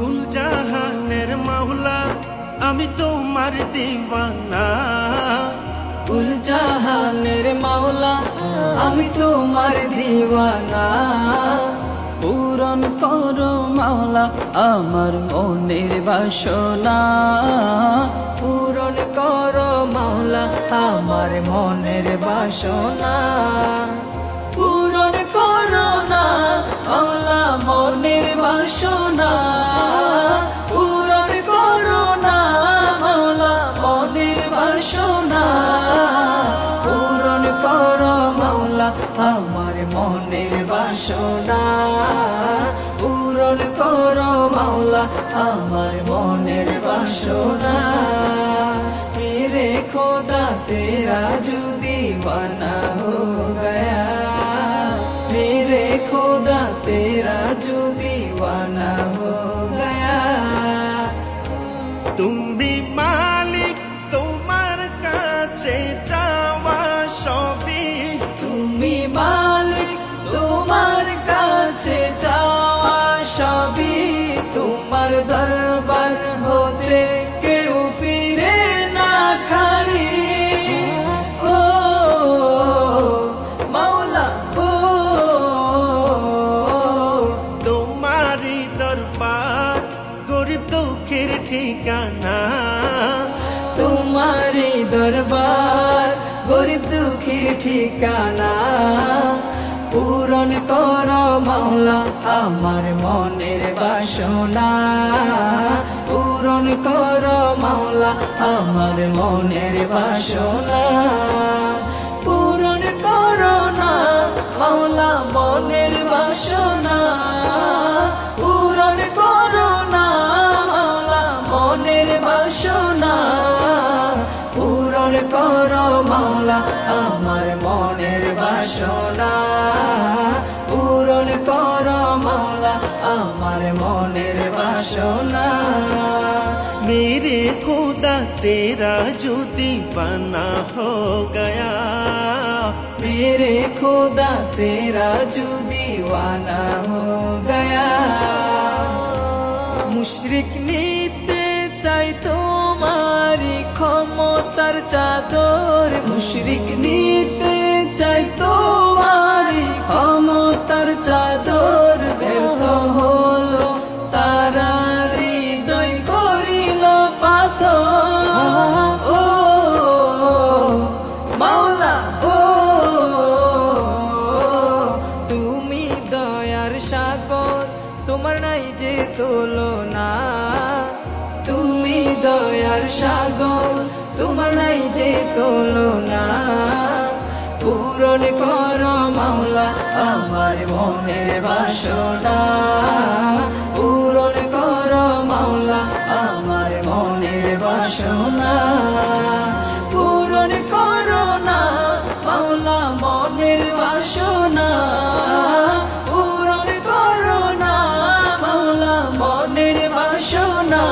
কুলজাহানের মাওলা আমি তোমার দিওয়ানা। কুলজাহানের মাওলা আমি তোমার দিওয়ানা। পূরণ করো মাওলা আমার মনের বাসনা। পূরণ করো মাওলা আমার মনের বাসনা। পূরণ করো না মাওলা মনের বাসনা। পূরণ করো না মাওলা মনের বাসনা। পূরণ করো মাওলা আমার মনের বাসনা। পূরণ করো মাওলা আমার মনের বাসনা। मेरे खुदा तेरा जो दीवाना हो गया। मेरे खुदा तेरा जो दीवाना हो गया। তুমি মালিক তোমার কাছে চাওয়া সবই। তুমি মালিক তোমার কাছে চাওয়া সবই। তোমার দরবার হতে কেউ ফিরে না খালি। ও মাওলা ও তোমারই দরবার গরিব দুঃখের ঠিকানা। তোমারি দরবার গরিব দুঃখীর ঠিকানা। পূরণ করো মাওলা আমার মনের বাসনা। পূরণ করো মাওলা আমার মনের বাসনা। পূরণ করো না মাওলা মনের বাসনা। পূরণ করো না মাওলা মনের বাসনা। পূরণ করো মাওলা আমার মনের বাসনা। পূরণ করো মাওলা আমার মনের বাসনা। मेरे खुदा तेरा जो दीवाना हो गया। मेरे खुदा तेरा जो दीवाना हो गया। মুশরিক নিতে চাই তোমারি ক্ষমতার চাদর। মুশরিক নিতে চাই তোমারি ক্ষমতার চাদর। ব্যর্থ হলো তারা হৃদয় করিল পাথর। ও মাওলা ও তুমি দয়ার সাগর তোমার নাই যে তুলনা। তুমি দয়ার সাগর তোমার নাই যে তুলনা। পূরণ করো মাওলা আমার মনের বাসনা। পূরণ করো মাওলা আমার মনের বাসনা। পূরণ করো না মাওলা মনের বাসনা। পূরণ করো না মাওলা মনের বাসনা।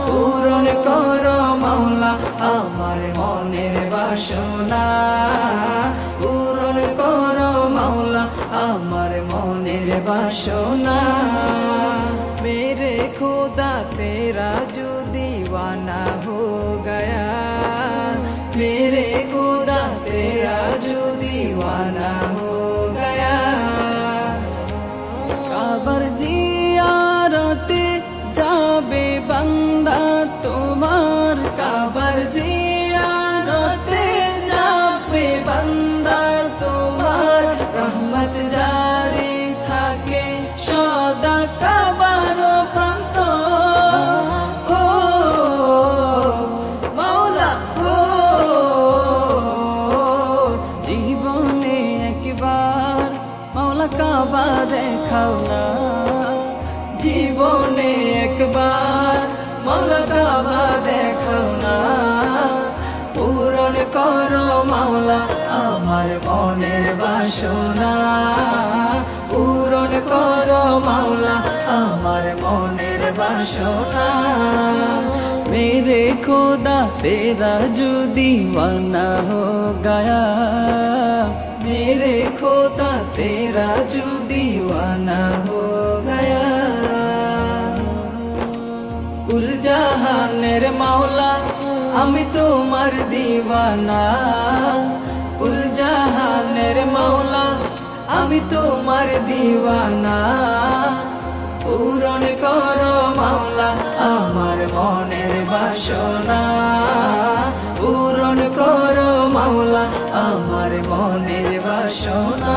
পূরণ করো মাওলা আমার মনের বাসনা। পূরণ করো মাওলা আমার মনের বাসনা। मेरे खुदा तेरा जो दीवाना हो गया। मेरे खुदा तेरा जो दीवाना हो गया। কাবার জিয়ারতে যাবে বান্দা তোমার। কাবার জিয়ারতে যাবে বান্দা তোমার। রহমত জারি থাকে সদা কাবার প্রান্ত। ও মাওলা ও জীবনে একবার মাওলা কাবা দেখাও না। জীবনে একবার মাওলা কাবা দেখাও না। পূরণ করো মাওলা আমার মনের বাসনা। পূরণ করো মাওলা আমার মনের বাসনা। मेरे खुदा तेरा जो दीवाना हो गया। मेरे खुदा तेरा जो दीवाना हो गया। জাহানের মাওলা আমি তোমার দিওয়ানা কুল জাহানের মাওলা আমি তোমার দিওয়ানা পূরণ করো মাওলা আমার মনের বাসনা পূরণ করো মাওলা আমার মনের বাসনা